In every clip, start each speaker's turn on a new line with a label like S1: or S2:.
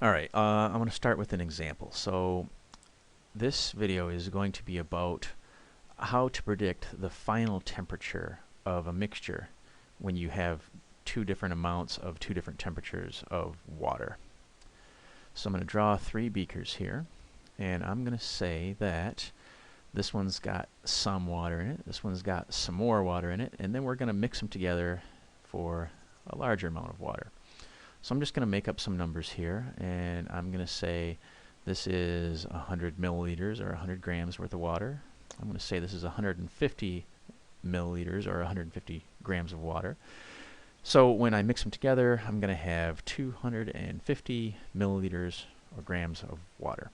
S1: Alright, I'm going to start with an example. So this video is going to be about how to predict the final temperature of a mixture when you have two different amounts of two different temperatures of water. So I'm going to draw three beakers here, and I'm going to say that this one's got some water in it, this one's got some more water in it, and then we're going to mix them together for a larger amount of water. So I'm just going to make up some numbers here, and I'm going to say this is 100 milliliters or 100 grams worth of water. I'm going to say this is 150 milliliters or 150 grams of water. So when I mix them together, I'm going to have 250 milliliters or grams of water.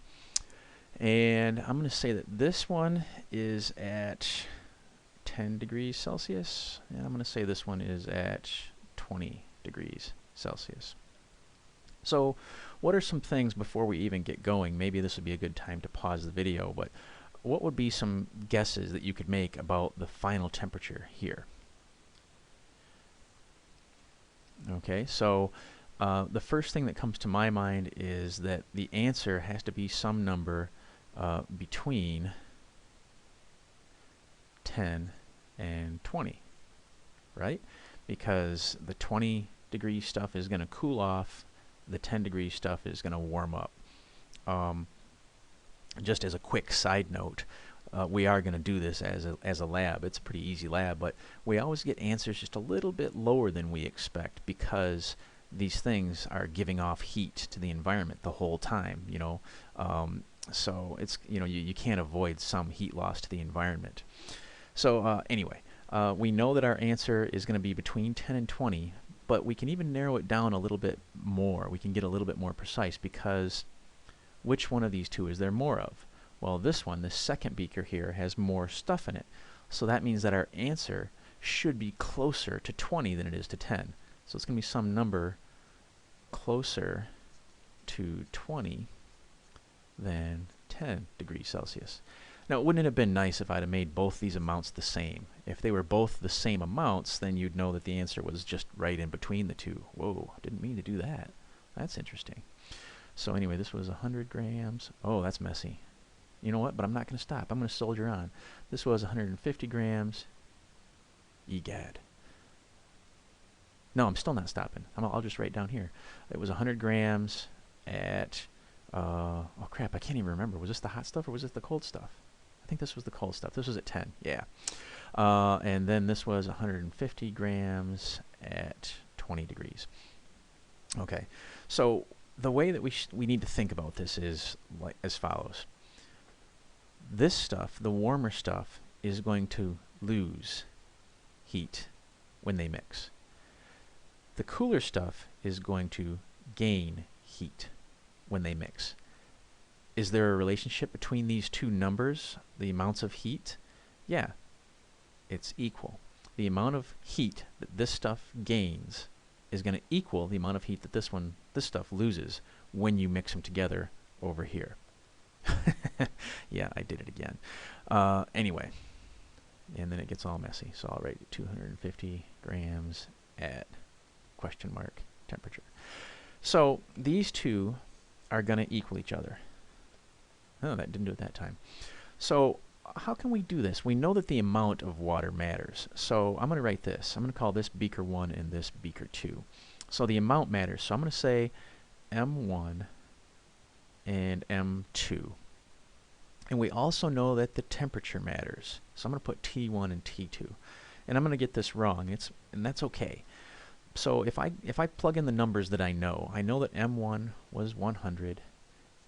S1: And I'm going to say that this one is at 10 degrees Celsius, and I'm going to say this one is at 20 degrees Celsius. So what are some things before we even get going? Maybe this would be a good time to pause the video, but what would be some guesses that you could make about the final temperature here? Okay, so the first thing that comes to my mind is that the answer has to be some number between 10 and 20, right? Because the 20 degree stuff is going to cool off, the 10 degree stuff is going to warm up. Just as a quick side note, we are going to do this as a lab. It's a pretty easy lab, but we always get answers just a little bit lower than we expect because these things are giving off heat to the environment the whole time, you know. So it's, you know, you can't avoid some heat loss to the environment. So anyway, we know that our answer is going to be between 10 and 20, but we can even narrow it down a little bit more. We can get a little bit more precise because which one of these two is there more of? Well, this one, this second beaker here, has more stuff in it. So that means that our answer should be closer to 20 than it is to 10. So it's going to be some number closer to 20 than 10 degrees Celsius. Now, wouldn't it have been nice if I'd have made both these amounts the same? If they were both the same amounts, then you'd know that the answer was just right in between the two. Whoa, didn't mean to do that. That's interesting. So anyway, this was 100 grams. Oh, that's messy. You know what? But I'm not going to stop. I'm going to soldier on. This was 150 grams. Egad. No, I'm still not stopping. I'll just write down here. It was 100 grams at... oh crap, I can't even remember. Was this the hot stuff or was this the cold stuff? I think this was the cold stuff. This was at 10, yeah. And then this was 150 grams at 20 degrees. Okay, so the way that we need to think about this is like as follows. This stuff, the warmer stuff, is going to lose heat when they mix. The cooler stuff is going to gain heat when they mix. Is there a relationship between these two numbers, the amounts of heat? Yeah, it's equal. The amount of heat that this stuff gains is going to equal the amount of heat that this stuff loses when you mix them together over here. Yeah, I did it again. Anyway, and then it gets all messy. So I'll write 250 grams at question mark temperature. So these two are going to equal each other. Oh, that didn't do it that time. So how can we do this? We know that the amount of water matters. So I'm going to write this. I'm going to call this beaker 1 and this beaker 2. So the amount matters. So I'm going to say M1 and M2. And we also know that the temperature matters. So I'm going to put T1 and T2. And I'm going to get this wrong. And that's okay. So if I plug in the numbers that I know that M1 was 100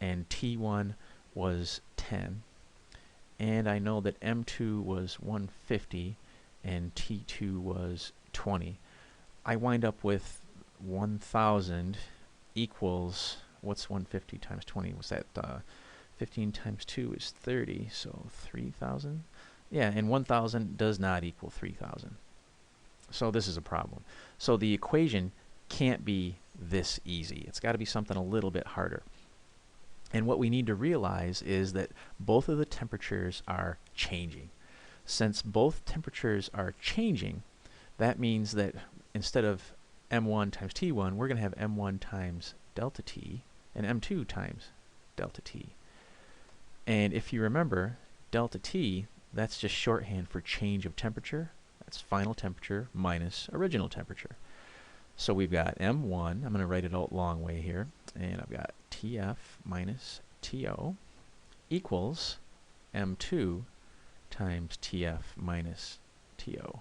S1: and T1 was 10, and I know that M2 was 150 and T2 was 20. I wind up with 1,000 equals, what's 150 times 20? Was that 15 times 2 is 30, so 3,000? Yeah, and 1,000 does not equal 3,000. So this is a problem. So the equation can't be this easy. It's got to be something a little bit harder. And what we need to realize is that both of the temperatures are changing. Since both temperatures are changing, that means that instead of M1 times T1, we're going to have M1 times delta T, and M2 times delta T. And if you remember, delta T, that's just shorthand for change of temperature. That's final temperature minus original temperature. So we've got M1, I'm going to write it out long way here, and I've got TF minus TO equals M2 times TF minus TO.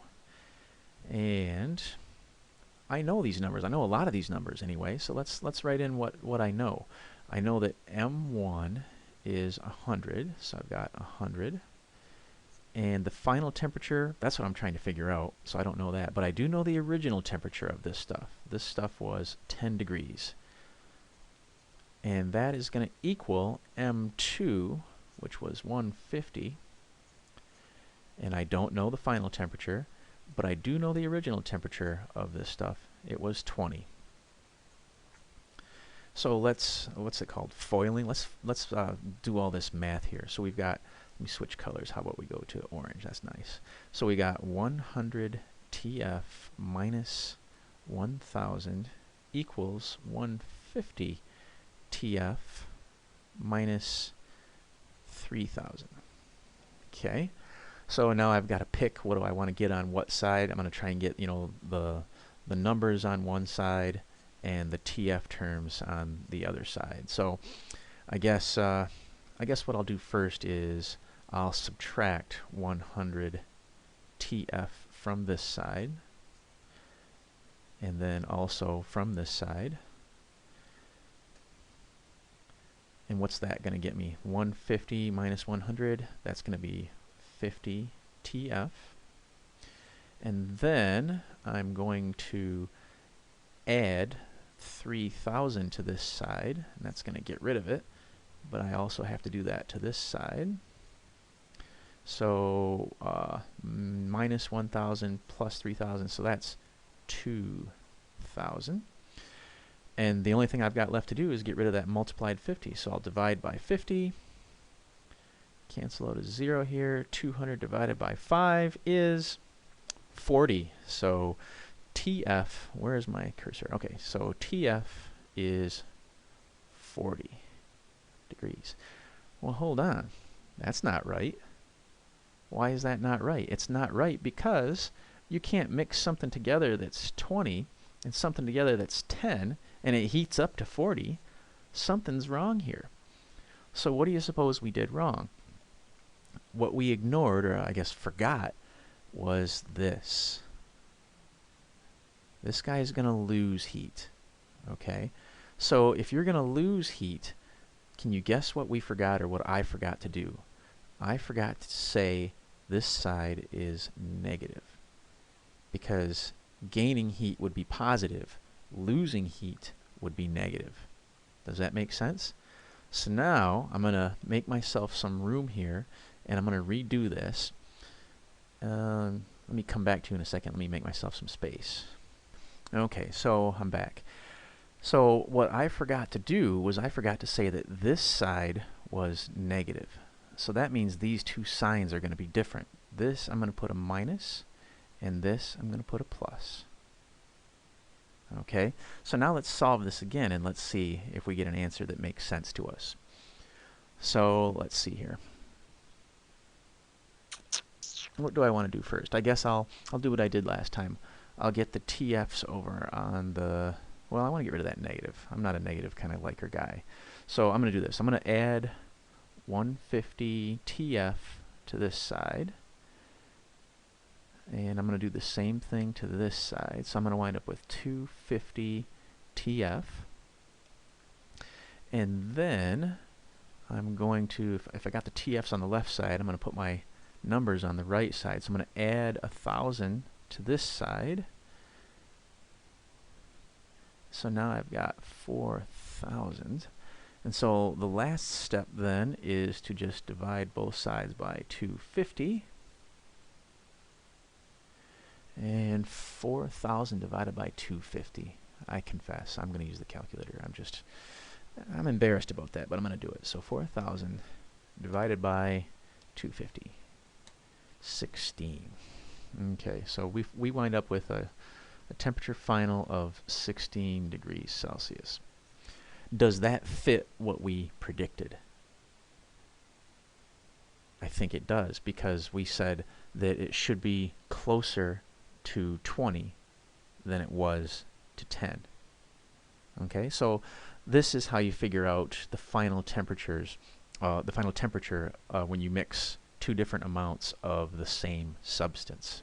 S1: And I know these numbers. I know a lot of these numbers anyway, so let's write in what I know. I know that M1 is 100, so I've got 100. And the final temperature, that's what I'm trying to figure out, so I don't know that. But I do know the original temperature of this stuff. This stuff was 10 degrees. And that is going to equal M2, which was 150. And I don't know the final temperature, but I do know the original temperature of this stuff. It was 20. So let's, what's it called? Foiling. Let's do all this math here. So we've got, let me switch colors. How about we go to orange? That's nice. So we got 100 TF minus 1000 equals 150 TF minus 3000. Okay. So now I've got to pick what do I want to get on what side. I'm going to try and get, you know, the numbers on one side and the TF terms on the other side. So I guess what I'll do first is I'll subtract 100 TF from this side, and then also from this side. And what's that going to get me? 150 minus 100, that's going to be 50 TF. And then I'm going to add 3000 to this side, and that's going to get rid of it. But I also have to do that to this side. So minus 1000 plus 3000, so that's 2000. And the only thing I've got left to do is get rid of that multiplied 50. So I'll divide by 50. Cancel out a 0 here. 200 divided by 5 is 40. So TF, where is my cursor? Okay, so TF is 40 degrees. Well, hold on. That's not right. Why is that not right? It's not right because you can't mix something together that's 20 and something together that's 10 and it heats up to 40. Something's wrong here. So what do you suppose we did wrong? What we ignored, or I guess forgot, was this. This guy is going to lose heat. Okay? So if you're going to lose heat, can you guess what we forgot, or what I forgot to do? I forgot to say this side is negative, because gaining heat would be positive, losing heat would be negative. Does that make sense? So now I'm going to make myself some room here, and I'm going to redo this. Let me come back to you in a second. Let me make myself some space. Okay, so I'm back. So what I forgot to do was I forgot to say that this side was negative. So that means these two signs are going to be different. This I'm going to put a minus, and this I'm going to put a plus. Okay, so now let's solve this again, and let's see if we get an answer that makes sense to us. So let's see here. What do I want to do first? I guess I'll do what I did last time. I'll get the TFs over on the, well, I want to get rid of that negative. I'm not a negative kind of liker guy. So I'm going to do this. I'm going to add 150 TF to this side. And I'm going to do the same thing to this side. So I'm going to wind up with 250 TF. And then I'm going to, if I got the TFs on the left side, I'm going to put my numbers on the right side. So I'm going to add 1000 to this side. So now I've got 4000. And so the last step then is to just divide both sides by 250. And 4000 divided by 250. I confess, I'm going to use the calculator. I'm embarrassed about that, but I'm going to do it. So 4000 divided by 250. 16. Okay, so we wind up with a temperature final of 16 degrees Celsius. does that fit what we predicted? I think it does, because we said that it should be closer to 20 than it was to 10. Okay, so this is how you figure out the final temperatures, when you mix two different amounts of the same substance.